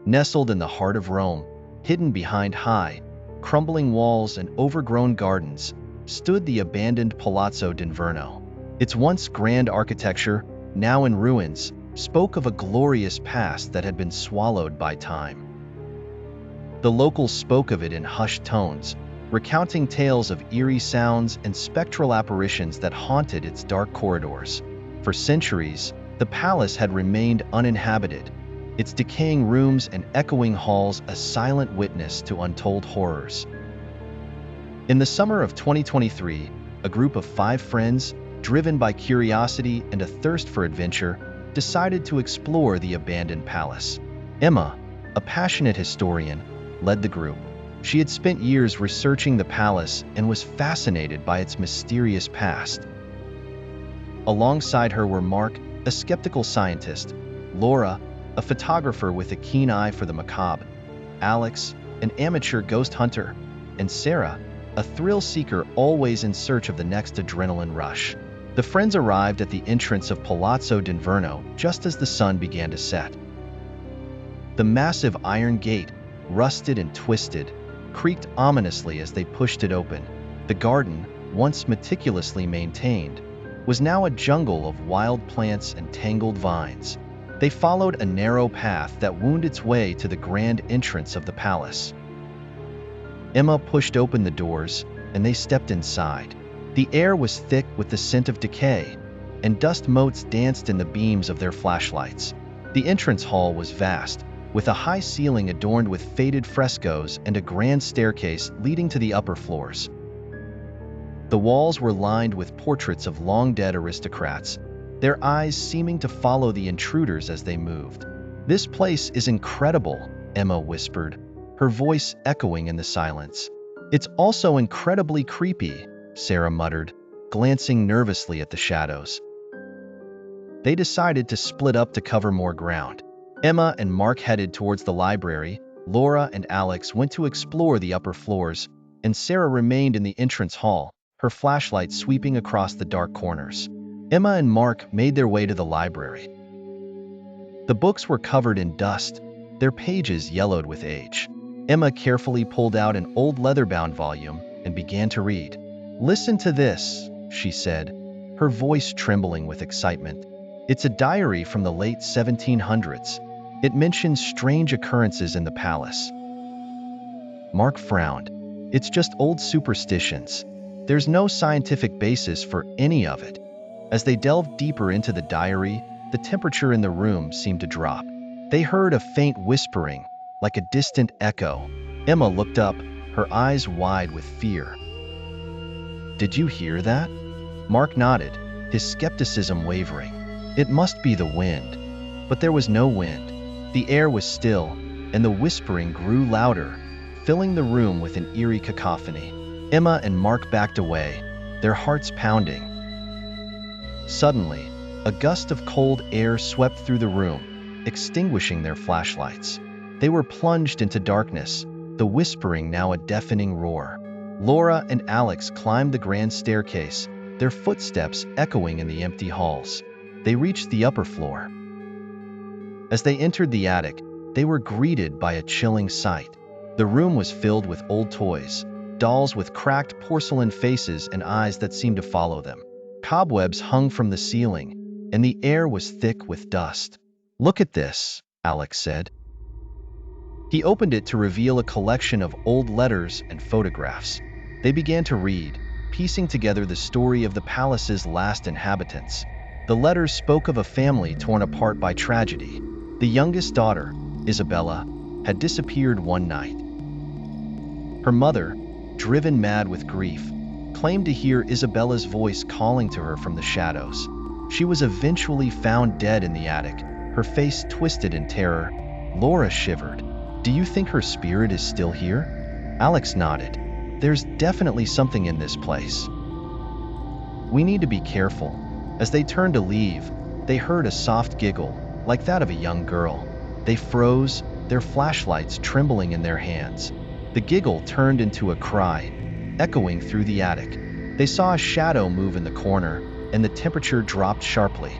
Nestled in the heart of Rome, hidden behind high, crumbling walls and overgrown gardens, stood the abandoned Palazzo D'Inverno. Its once grand architecture, now in ruins, spoke of a glorious past that had been swallowed by time. The locals spoke of it in hushed tones, recounting tales of eerie sounds and spectral apparitions that haunted its dark corridors. For centuries, the palace had remained uninhabited, its decaying rooms and echoing halls a silent witness to untold horrors. In the summer of 2023, a group of 5 friends, driven by curiosity and a thirst for adventure, decided to explore the abandoned palace. Emma, a passionate historian, led the group. She had spent years researching the palace and was fascinated by its mysterious past. Alongside her were Mark, a skeptical scientist, Laura, a photographer with a keen eye for the macabre, Alex, an amateur ghost hunter, and Sarah, a thrill seeker always in search of the next adrenaline rush. The friends arrived at the entrance of Palazzo D'Inverno just as the sun began to set. The massive iron gate, rusted and twisted, creaked ominously as they pushed it open. The garden, once meticulously maintained, was now a jungle of wild plants and tangled vines. They followed a narrow path that wound its way to the grand entrance of the palace. Emma pushed open the doors, and they stepped inside. The air was thick with the scent of decay, and dust motes danced in the beams of their flashlights. The entrance hall was vast, with a high ceiling adorned with faded frescoes and a grand staircase leading to the upper floors. The walls were lined with portraits of long-dead aristocrats, their eyes seeming to follow the intruders as they moved. "This place is incredible," Emma whispered, her voice echoing in the silence. "It's also incredibly creepy," Sarah muttered, glancing nervously at the shadows. They decided to split up to cover more ground. Emma and Mark headed towards the library, Laura and Alex went to explore the upper floors, and Sarah remained in the entrance hall, her flashlight sweeping across the dark corners. Emma and Mark made their way to the library. The books were covered in dust, their pages yellowed with age. Emma carefully pulled out an old leather-bound volume and began to read. "Listen to this," she said, her voice trembling with excitement. "It's a diary from the late 1700s. It mentions strange occurrences in the palace." Mark frowned. "It's just old superstitions. There's no scientific basis for any of it." As they delved deeper into the diary, the temperature in the room seemed to drop. They heard a faint whispering, like a distant echo. Emma looked up, her eyes wide with fear. "Did you hear that?" Mark nodded, his skepticism wavering. "It must be the wind." But there was no wind. The air was still, and the whispering grew louder, filling the room with an eerie cacophony. Emma and Mark backed away, their hearts pounding. Suddenly, a gust of cold air swept through the room, extinguishing their flashlights. They were plunged into darkness, the whispering now a deafening roar. Laura and Alex climbed the grand staircase, their footsteps echoing in the empty halls. They reached the upper floor. As they entered the attic, they were greeted by a chilling sight. The room was filled with old toys, dolls with cracked porcelain faces and eyes that seemed to follow them. Cobwebs hung from the ceiling, and the air was thick with dust. "Look at this," Alex said. He opened it to reveal a collection of old letters and photographs. They began to read, piecing together the story of the palace's last inhabitants. The letters spoke of a family torn apart by tragedy. The youngest daughter, Isabella, had disappeared one night. Her mother, driven mad with grief, claimed to hear Isabella's voice calling to her from the shadows. She was eventually found dead in the attic, her face twisted in terror. Laura shivered. "Do you think her spirit is still here?" Alex nodded. "There's definitely something in this place. We need to be careful." As they turned to leave, they heard a soft giggle, like that of a young girl. They froze, their flashlights trembling in their hands. The giggle turned into a cry, echoing through the attic. They saw a shadow move in the corner, and the temperature dropped sharply.